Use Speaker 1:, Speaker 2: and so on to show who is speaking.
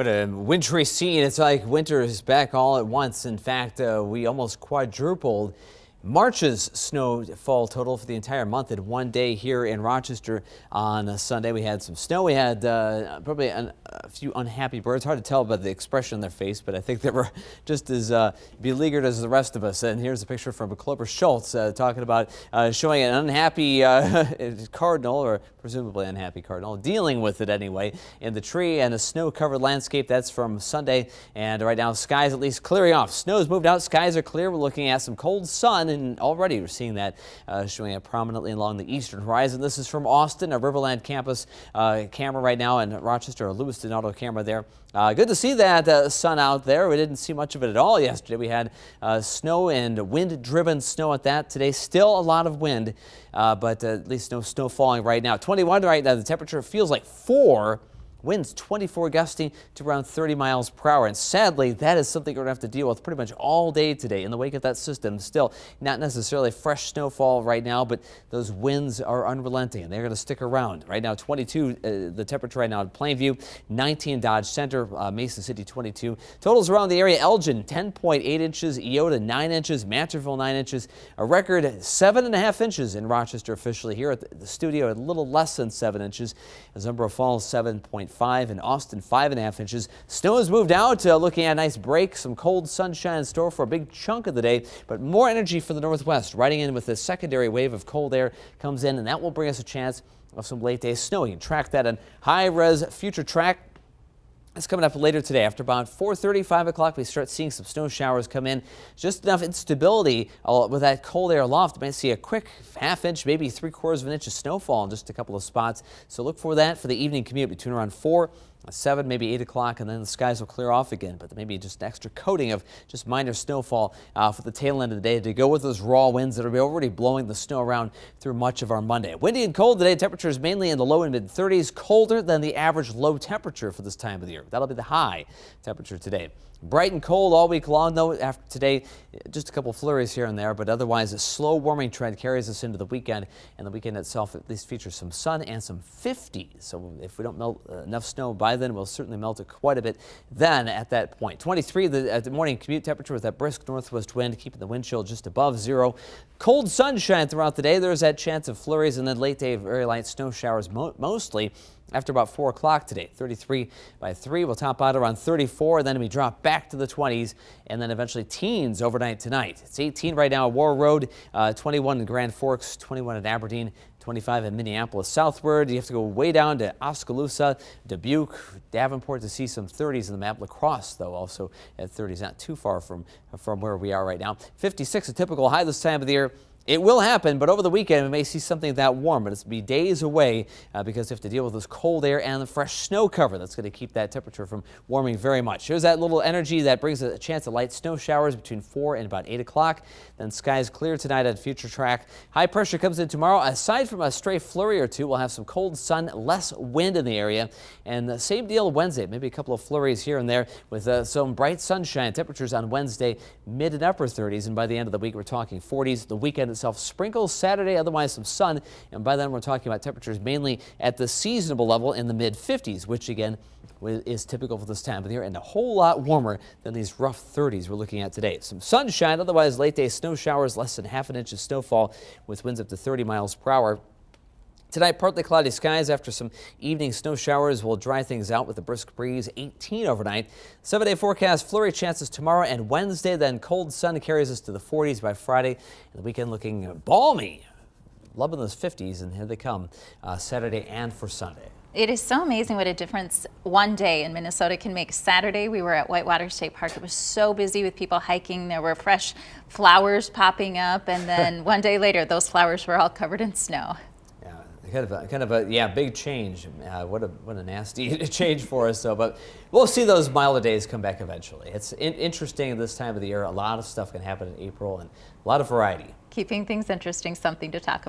Speaker 1: But a wintry scene. It's like winter is back all at once. In fact, we almost quadrupled March's snowfall total for the entire month in one day here in Rochester on Sunday. We had some snow. We had probably a few unhappy birds. Hard to tell by the expression on their face, but I think they were just as beleaguered as the rest of us. And here's a picture from Clover Schultz talking about showing an unhappy cardinal, or presumably unhappy cardinal, dealing with it anyway, in the tree and a snow-covered landscape. That's from Sunday. And right now, skies at least clearing off. Snow's moved out. Skies are clear. We're looking at some cold sun. And already we're seeing that showing up prominently along the eastern horizon. This is from Austin, our Riverland campus camera right now in Rochester, a Lewiston auto camera there. Good to see that sun out there. We didn't see much of it at all yesterday. We had snow and wind-driven snow at that. Today, still a lot of wind, but at least no snow falling right now. 21 right now. The temperature feels like 4. Winds 24 gusting to around 30 miles per hour. And sadly, that is something we're going to have to deal with pretty much all day today in the wake of that system. Still not necessarily fresh snowfall right now, but those winds are unrelenting and they're going to stick around. Right now, 22, the temperature right now in Plainview, 19 Dodge Center, Mason City 22. Totals around the area: Elgin 10.8 inches, Iota 9 inches, Mantorville 9 inches, a record 7.5 inches in Rochester officially here at the studio, a little less than 7 inches. Zumbro Falls 7.5. And Austin 5.5 inches. Snow has moved out. Looking at a nice break, some cold sunshine in store for a big chunk of the day, but more energy for the northwest. Riding in with a secondary wave of cold air comes in, and that will bring us a chance of some late day snow. You can track that on high-res future track. It's coming up later today. After about 4:30, 5 o'clock, we start seeing some snow showers come in. Just enough instability with that cold air aloft. You might see a quick ½ inch, maybe 3/4 of an inch of snowfall in just a couple of spots. So look for that for the evening commute between around 4, 7, maybe 8 o'clock, and then the skies will clear off again. But maybe just an extra coating of just minor snowfall for the tail end of the day to go with those raw winds that are already blowing the snow around through much of our Monday. Windy and cold today. Temperatures mainly in the low and mid 30s, colder than the average low temperature for this time of the year. That'll be the high temperature today. Bright and cold all week long, though. After today, just a couple flurries here and there, but otherwise a slow warming trend carries us into the weekend, and the weekend itself at least features some sun and some 50s. So if we don't melt enough snow by then, we'll certainly melt it quite a bit then at that point. 23 the morning commute temperature with that brisk northwest wind, keeping the wind chill just above 0. Cold sunshine throughout the day. There's that chance of flurries, and then late day very light snow showers mostly after about 4 o'clock today. 33 by 3. We'll top out around 34, and then we drop back to the 20s, and then eventually teens overnight tonight. It's 18 right now at War Road, 21 in Grand Forks, 21 in Aberdeen, 25 in Minneapolis. Southward, you have to go way down to Oskaloosa, Dubuque, Davenport to see some 30s in the map. La Crosse, though, also at 30s, not too far from where we are right now. 56, a typical high this time of the year. It will happen, but over the weekend we may see something that warm, but it's be days away because we have to deal with this cold air and the fresh snow cover that's going to keep that temperature from warming very much. Here's that little energy that brings a chance of light snow showers between 4 and about 8 o'clock. Then skies clear tonight at future track. High pressure comes in tomorrow. Aside from a stray flurry or two, we'll have some cold sun, less wind in the area. And the same deal Wednesday, maybe a couple of flurries here and there with some bright sunshine. Temperatures on Wednesday, mid and upper 30s. And by the end of the week, we're talking 40s. The weekend itself, sprinkles Saturday, otherwise some sun, and by then we're talking about temperatures mainly at the seasonable level in the mid 50s, which again is typical for this time of the year and a whole lot warmer than these rough 30s we're looking at today. Some sunshine, otherwise late day snow showers, less than ½ an inch of snowfall with winds up to 30 miles per hour. Tonight, partly cloudy skies after some evening snow showers will dry things out with a brisk breeze. 18 overnight. 7-day forecast, flurry chances tomorrow and Wednesday. Then cold sun carries us to the 40s by Friday. And the weekend looking balmy. Loving those 50s, and here they come Saturday and for Sunday.
Speaker 2: It is so amazing what a difference one day in Minnesota can make. Saturday, we were at Whitewater State Park. It was so busy with people hiking. There were fresh flowers popping up. And then one day later, those flowers were all covered in snow.
Speaker 1: Kind of a big change. What a nasty change for us, though. But we'll see those milder days come back eventually. It's interesting this time of the year. A lot of stuff can happen in April and a lot of variety.
Speaker 2: Keeping things interesting, something to talk about.